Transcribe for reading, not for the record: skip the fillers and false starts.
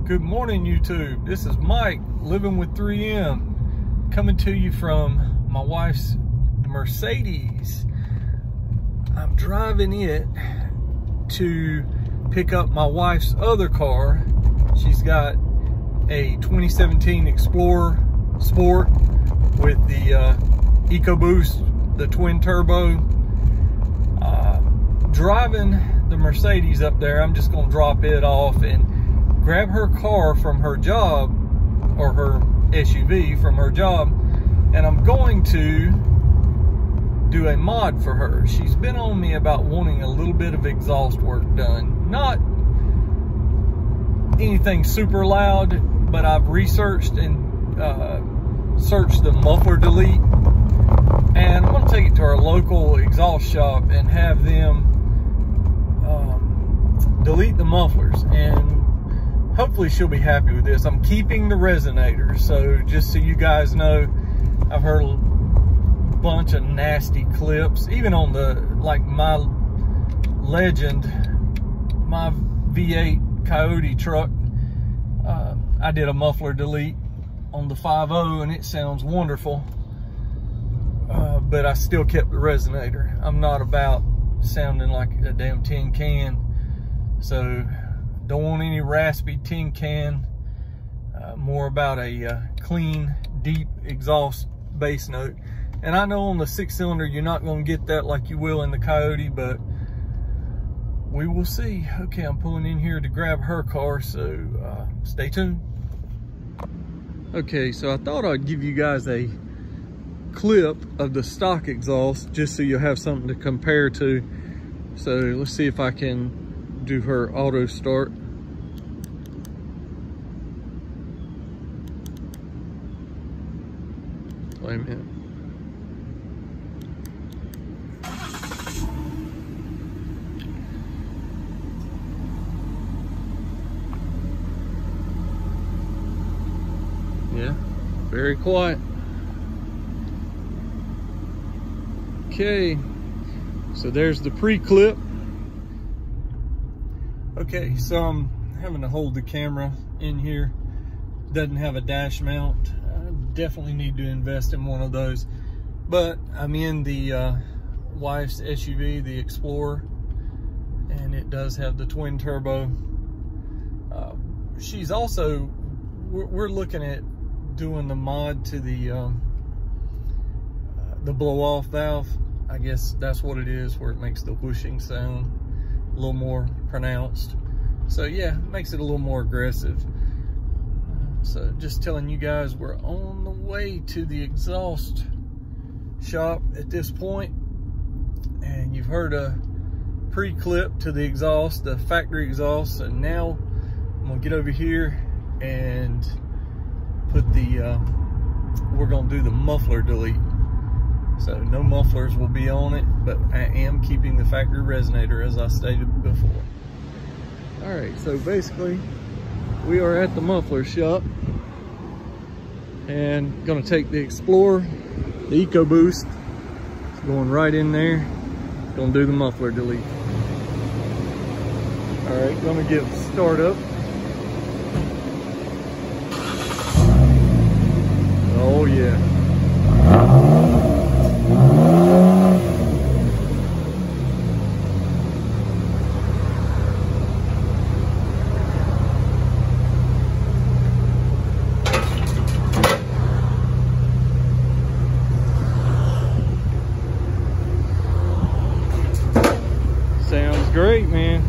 Good morning, YouTube. This is Mike, living with 3M, coming to you from my wife's Mercedes. I'm driving it to pick up my wife's other car. She's got a 2017 Explorer Sport with the Ecoboost, the twin turbo. Driving the Mercedes up there, I'm just gonna drop it off and grab her car from her job, or her SUV from her job, and I'm going to do a mod for her. She's been on me about wanting a little bit of exhaust work done. Not anything super loud, but I've researched and searched the muffler delete, and I'm gonna take it to our local exhaust shop and have them delete the mufflers, and hopefully she'll be happy with this. I'm keeping the resonator, so just so you guys know, I've heard a bunch of nasty clips, even on the, like my Legend, my V8 Coyote truck. I did a muffler delete on the 5.0 and it sounds wonderful, but I still kept the resonator. I'm not about sounding like a damn tin can, so don't want any raspy tin can. More about a clean, deep exhaust bass note. And I know on the 6-cylinder you're not going to get that like you will in the Coyote, but we will see. Okay, I'm pulling in here to grab her car, so stay tuned. Okay, so I thought I'd give you guys a clip of the stock exhaust just so you'll have something to compare to. So let's see if I can do her auto start. Wait a minute. Yeah, very quiet. Okay, so there's the pre-clip. Okay, so I'm having to hold the camera in here. Doesn't have a dash mount. I definitely need to invest in one of those. But I'm in the wife's SUV, the Explorer, and it does have the twin turbo. She's also, we're looking at doing the mod to the blow-off valve. I guess that's what it is, where it makes the whooshing sound a little more pronounced. So yeah, makes it a little more aggressive. So just telling you guys, we're on the way to the exhaust shop at this point, and you've heard a pre-clip to the exhaust, the factory exhaust, and now I'm gonna get over here and put the we're gonna do the muffler delete. So no mufflers will be on it, but I am keeping the factory resonator, as I stated before. All right, so basically we are at the muffler shop and gonna take the Explorer, the Ecoboost, it's going right in there, gonna do the muffler delete. All right, gonna give start up. Oh yeah. Sounds great, man.